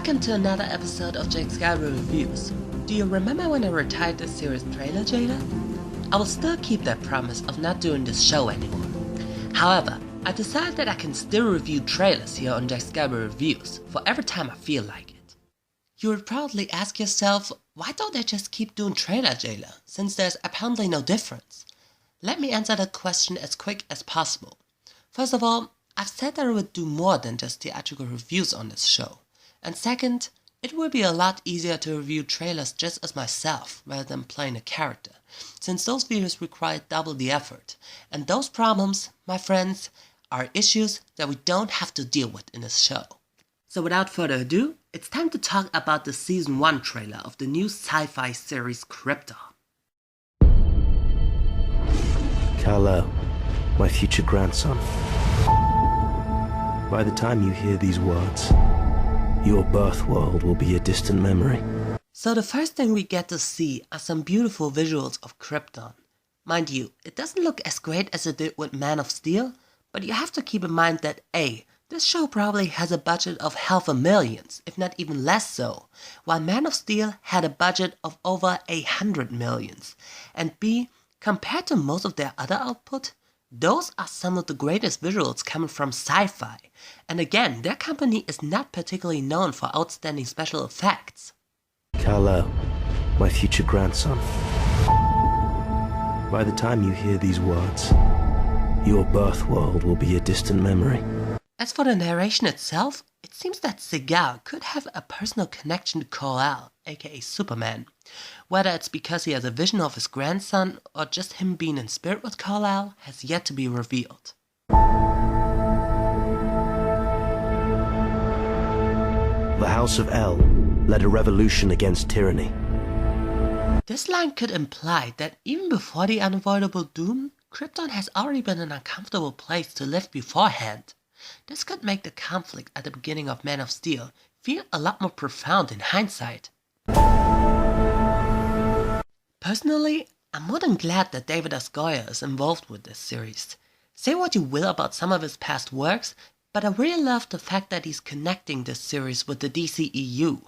Welcome to another episode of Skyblue Reviews. Do you remember when I retired this series trailer, Jada? I will still keep that promise of not doing this show anymore. However, I decided that I can still review trailers here on Skyblue Reviews for every time I feel like it. You would probably ask yourself, why don't they just keep doing trailer, Jada, since there's apparently no difference? Let me answer that question as quick as possible. First of all, I've said that I would do more than just theatrical reviews on this show. And second, it will be a lot easier to review trailers just as myself rather than playing a character, since those videos require double the effort. And those problems, my friends, are issues that we don't have to deal with in this show. So without further ado, it's time to talk about the Season 1 trailer of the new sci-fi series Krypton. Kal-El, my future grandson. By the time you hear these words, your birth world will be a distant memory. So the first thing we get to see are some beautiful visuals of Krypton. Mind you, it doesn't look as great as it did with Man of Steel, but you have to keep in mind that A, this show probably has a budget of half a million, if not even less so, while Man of Steel had a budget of over 100 million. And B, compared to most of their other output, those are some of the greatest visuals coming from Syfy, and again, their company is not particularly known for outstanding special effects. Kal-El, my future grandson. By the time you hear these words, your birth world will be a distant memory. As for the narration itself, it seems that Syfy could have a personal connection to Kal-El, aka Superman. Whether it's because he has a vision of his grandson or just him being in spirit with Kal-El has yet to be revealed. The House of El led a revolution against tyranny. This line could imply that even before the unavoidable doom, Krypton has already been an uncomfortable place to live beforehand. This could make the conflict at the beginning of Man of Steel feel a lot more profound in hindsight. Personally, I'm more than glad that David S. Goyer is involved with this series. Say what you will about some of his past works, but I really love the fact that he's connecting this series with the DCEU.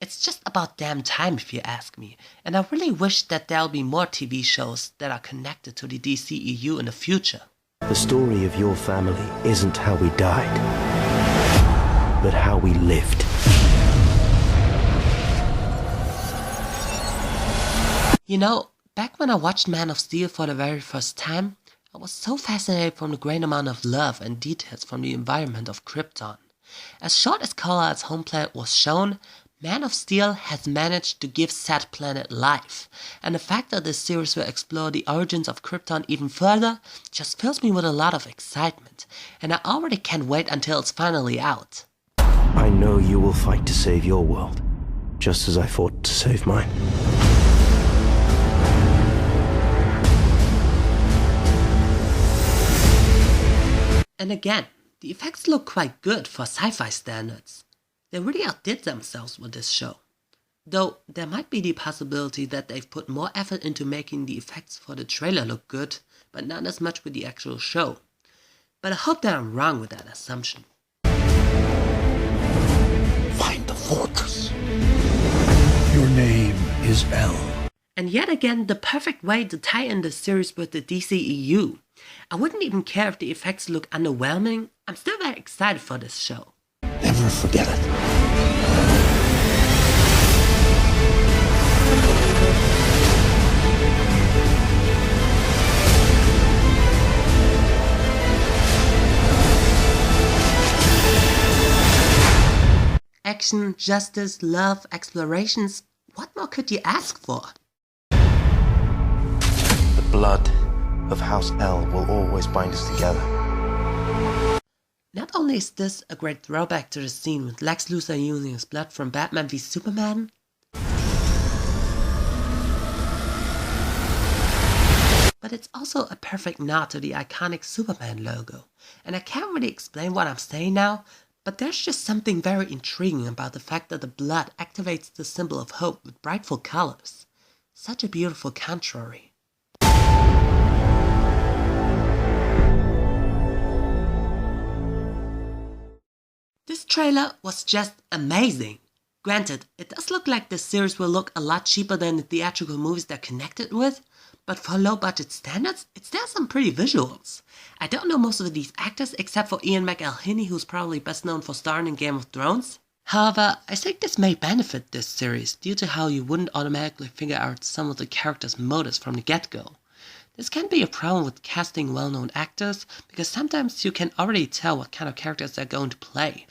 It's just about damn time if you ask me, and I really wish that there'll be more TV shows that are connected to the DCEU in the future. The story of your family isn't how we died, but how we lived. You know, back when I watched Man of Steel for the very first time, I was so fascinated from the great amount of love and details from the environment of Krypton. As short as Kal-El's home planet was shown, Man of Steel has managed to give said planet life, and the fact that this series will explore the origins of Krypton even further just fills me with a lot of excitement, and I already can't wait until it's finally out. I know you will fight to save your world, just as I fought to save mine. And again, the effects look quite good for sci-fi standards. They really outdid themselves with this show. Though there might be the possibility that they've put more effort into making the effects for the trailer look good, but not as much with the actual show. But I hope that I'm wrong with that assumption. Find the fortress. Your name is El. And yet again, the perfect way to tie in the series with the DCEU. I wouldn't even care if the effects look underwhelming. I'm still very excited for this show. Never forget it. Action, justice, love, explorations. What more could you ask for? The blood of House El will always bind us together. Not only is this a great throwback to the scene with Lex Luthor using his blood from Batman v Superman, but it's also a perfect nod to the iconic Superman logo. And I can't really explain what I'm saying now, but there's just something very intriguing about the fact that the blood activates the symbol of hope with brightful colors. Such a beautiful contrary. This trailer was just amazing. Granted, it does look like this series will look a lot cheaper than the theatrical movies they're connected with, but for low budget standards, it still has some pretty visuals. I don't know most of these actors except for Ian McElhinney, who's probably best known for starring in Game of Thrones. However, I think this may benefit this series due to how you wouldn't automatically figure out some of the characters' motives from the get-go. This can be a problem with casting well-known actors, because sometimes you can already tell what kind of characters they're going to play.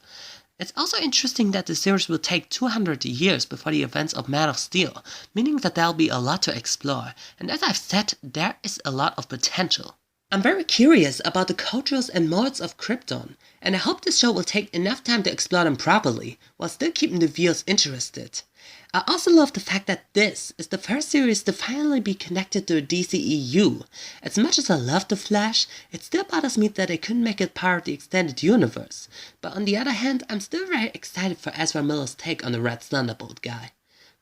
It's also interesting that the series will take 200 years before the events of Man of Steel, meaning that there'll be a lot to explore, and as I've said, there is a lot of potential. I'm very curious about the cultures and modes of Krypton, and I hope this show will take enough time to explore them properly, while still keeping the viewers interested. I also love the fact that this is the first series to finally be connected to the DCEU. As much as I love The Flash, it still bothers me that they couldn't make it part of the extended universe. But on the other hand, I'm still very excited for Ezra Miller's take on the Red Thunderbolt guy.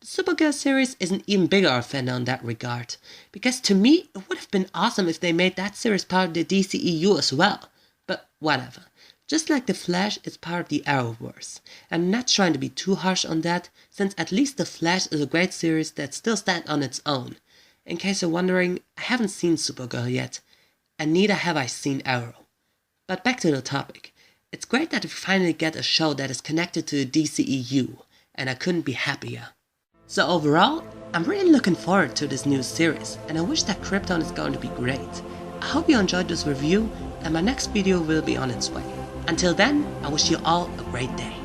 The Supergirl series is an even bigger offender in that regard, because to me, it would have been awesome if they made that series part of the DCEU as well. But whatever. Just like The Flash, it's part of the Arrowverse. I'm not trying to be too harsh on that, since at least The Flash is a great series that still stands on its own. In case you're wondering, I haven't seen Supergirl yet, and neither have I seen Arrow. But back to the topic. It's great that we finally get a show that is connected to the DCEU, and I couldn't be happier. So overall, I'm really looking forward to this new series, and I wish that Krypton is going to be great. I hope you enjoyed this review, and my next video will be on its way. Until then, I wish you all a great day.